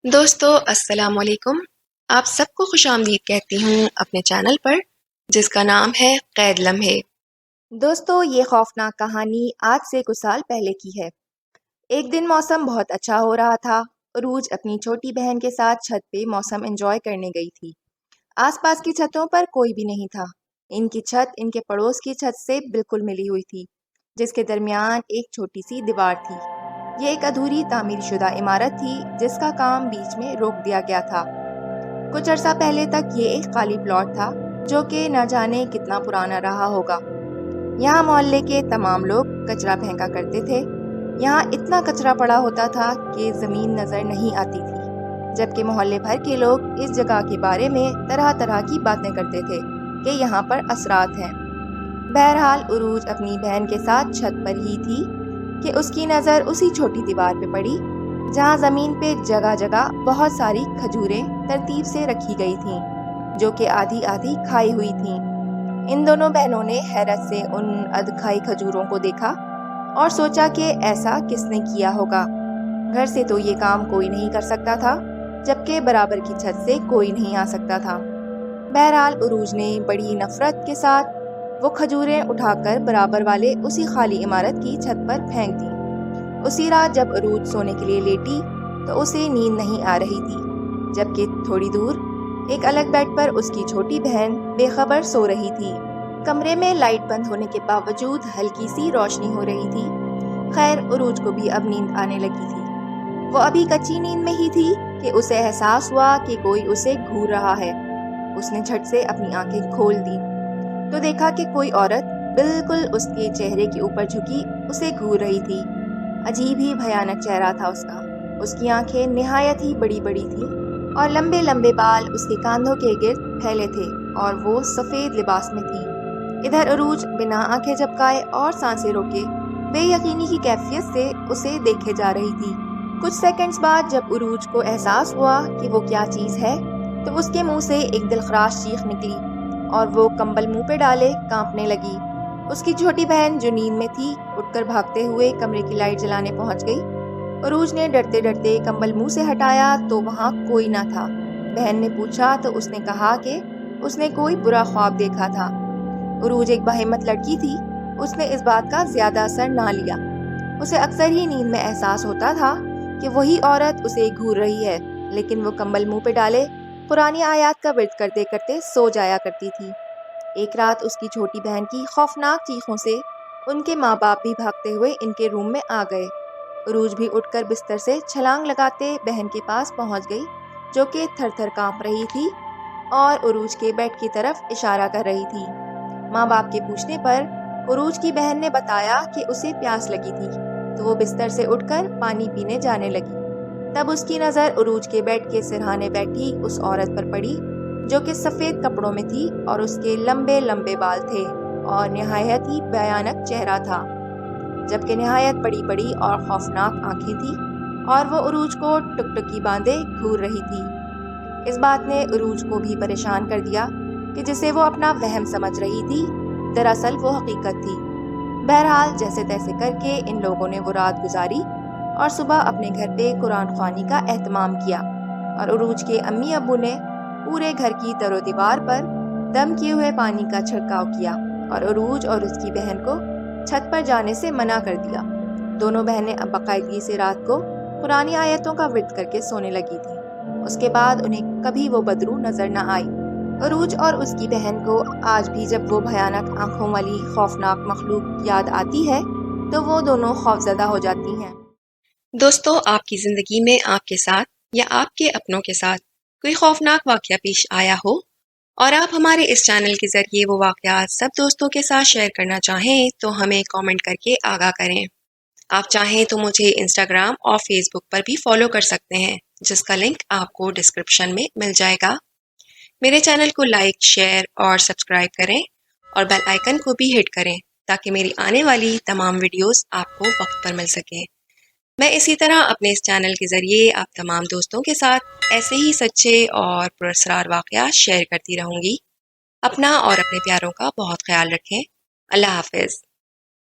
دوستو السلام علیکم۔ آپ سب کو خوش آمدید کہتی ہوں اپنے چینل پر جس کا نام ہے قید لمحے۔ دوستو یہ خوفناک کہانی آج سے کچھ سال پہلے کی ہے۔ ایک دن موسم بہت اچھا ہو رہا تھا۔ عروج اپنی چھوٹی بہن کے ساتھ چھت پہ موسم انجوائے کرنے گئی تھی۔ آس پاس کی چھتوں پر کوئی بھی نہیں تھا۔ ان کی چھت ان کے پڑوس کی چھت سے بالکل ملی ہوئی تھی جس کے درمیان ایک چھوٹی سی دیوار تھی۔ یہ ایک ادھوری تعمیر شدہ عمارت تھی جس کا کام بیچ میں روک دیا گیا تھا۔ کچھ عرصہ پہلے تک یہ ایک خالی پلاٹ تھا جو کہ نہ جانے کتنا پرانا رہا ہوگا۔ یہاں محلے کے تمام لوگ کچرا پھینکا کرتے تھے۔ یہاں اتنا کچرا پڑا ہوتا تھا کہ زمین نظر نہیں آتی تھی، جبکہ محلے بھر کے لوگ اس جگہ کے بارے میں طرح طرح کی باتیں کرتے تھے کہ یہاں پر اثرات ہیں۔ بہرحال عروج اپنی بہن کے ساتھ چھت پر ہی تھی کہ اس کی نظر اسی چھوٹی دیوار پہ پڑی جہاں زمین پہ جگہ جگہ بہت ساری کھجوریں ترتیب سے رکھی گئی تھیں جو کہ آدھی آدھی کھائی ہوئی تھیں۔ ان دونوں بہنوں نے حیرت سے ان ادھکھائی کھجوروں کو دیکھا اور سوچا کہ ایسا کس نے کیا ہوگا۔ گھر سے تو یہ کام کوئی نہیں کر سکتا تھا، جبکہ برابر کی چھت سے کوئی نہیں آ سکتا تھا۔ بہرحال عروج نے بڑی نفرت کے ساتھ وہ کھجوریں اٹھا کر برابر والے اسی خالی عمارت کی چھت پر پھینک دیں۔ اسی رات جب عروج سونے کے لیے لیٹی تو اسے نیند نہیں آ رہی تھی، جبکہ تھوڑی دور ایک الگ بیڈ پر اس کی چھوٹی بہن بے خبر سو رہی تھی۔ کمرے میں لائٹ بند ہونے کے باوجود ہلکی سی روشنی ہو رہی تھی۔ خیر عروج کو بھی اب نیند آنے لگی تھی۔ وہ ابھی کچی نیند میں ہی تھی کہ اسے احساس ہوا کہ کوئی اسے گھور رہا ہے۔ اس نے جھٹ سے اپنی آنکھیں کھول دی تو دیکھا کہ کوئی عورت بالکل اس کے چہرے کے اوپر جھکی اسے گھور رہی تھی۔ عجیب ہی بھیانک چہرہ تھا اس کا۔ اس کی آنکھیں نہایت ہی بڑی بڑی تھیں اور لمبے لمبے بال اس کے کاندھوں کے گرد پھیلے تھے اور وہ سفید لباس میں تھی۔ ادھر عروج بنا آنکھیں جھپکائے اور سانسیں روکے بے یقینی کی کیفیت سے اسے دیکھے جا رہی تھی۔ کچھ سیکنڈز بعد جب عروج کو احساس ہوا کہ وہ کیا چیز ہے تو اس کے منہ سے ایک دلخراش چیخ نکلی اور وہ کمبل منہ پہ ڈالے کانپنے لگی۔ اس کی چھوٹی بہن جو نیند میں تھی اٹھ کر بھاگتے ہوئے کمرے کی لائٹ جلانے پہنچ گئی۔ عروج نے ڈرتے ڈرتے کمبل منہ سے ہٹایا تو وہاں کوئی نہ تھا۔ بہن نے پوچھا تو اس نے کہا کہ اس نے کوئی برا خواب دیکھا تھا۔ عروج ایک باہمت لڑکی تھی، اس نے اس بات کا زیادہ اثر نہ لیا۔ اسے اکثر ہی نیند میں احساس ہوتا تھا کہ وہی عورت اسے گھور رہی ہے، لیکن وہ کمبل منہ پہ ڈالے قرآنی آیات کا ورد کرتے کرتے سو جایا کرتی تھی۔ ایک رات اس کی چھوٹی بہن کی خوفناک چیخوں سے ان کے ماں باپ بھی بھاگتے ہوئے ان کے روم میں آ گئے۔ عروج بھی اٹھ کر بستر سے چھلانگ لگاتے بہن کے پاس پہنچ گئی جو کہ تھر تھر کانپ رہی تھی اور عروج کے بیڈ کی طرف اشارہ کر رہی تھی۔ ماں باپ کے پوچھنے پر عروج کی بہن نے بتایا کہ اسے پیاس لگی تھی تو وہ بستر سے اٹھ کر پانی پینے جانے لگی۔ تب اس کی نظر عروج کے بیڈ کے سرہانے بیٹھی اس عورت پر پڑی جو کہ سفید کپڑوں میں تھی اور اس کے لمبے لمبے بال تھے اور نہایت ہی بھیانک چہرہ تھا، جبکہ نہایت بڑی بڑی اور خوفناک آنکھیں تھی اور وہ عروج کو ٹکٹکی باندھے گھور رہی تھی۔ اس بات نے عروج کو بھی پریشان کر دیا کہ جسے وہ اپنا وہم سمجھ رہی تھی دراصل وہ حقیقت تھی۔ بہرحال جیسے تیسے کر کے ان لوگوں نے وہ رات گزاری اور صبح اپنے گھر پہ قرآن خوانی کا اہتمام کیا اور عروج کے امی ابو نے پورے گھر کی در و دیوار پر دم کیے ہوئے پانی کا چھڑکاؤ کیا اور عروج اور اس کی بہن کو چھت پر جانے سے منع کر دیا۔ دونوں بہنیں اب باقاعدگی سے رات کو قرآنی آیتوں کا ورد کر کے سونے لگی تھیں۔ اس کے بعد انہیں کبھی وہ بدرو نظر نہ آئی۔ عروج اور اس کی بہن کو آج بھی جب وہ بھیانک آنکھوں والی خوفناک مخلوق یاد آتی ہے تو وہ دونوں خوفزدہ ہو جاتی ہیں۔ دوستو آپ کی زندگی میں آپ کے ساتھ یا آپ کے اپنوں کے ساتھ کوئی خوفناک واقعہ پیش آیا ہو اور آپ ہمارے اس چینل کے ذریعے وہ واقعات سب دوستوں کے ساتھ شیئر کرنا چاہیں تو ہمیں کامنٹ کر کے آگاہ کریں۔ آپ چاہیں تو مجھے انسٹاگرام اور فیس بک پر بھی فالو کر سکتے ہیں جس کا لنک آپ کو ڈسکرپشن میں مل جائے گا۔ میرے چینل کو لائک، شیئر اور سبسکرائب کریں اور بیل آئیکن کو بھی ہٹ کریں تاکہ میری آنے والی تمام ویڈیوز آپ کو وقت پر مل سکیں۔ میں اسی طرح اپنے اس چینل کے ذریعے آپ تمام دوستوں کے ساتھ ایسے ہی سچے اور پراسرار واقعات شیئر کرتی رہوں گی۔ اپنا اور اپنے پیاروں کا بہت خیال رکھیں۔ اللہ حافظ۔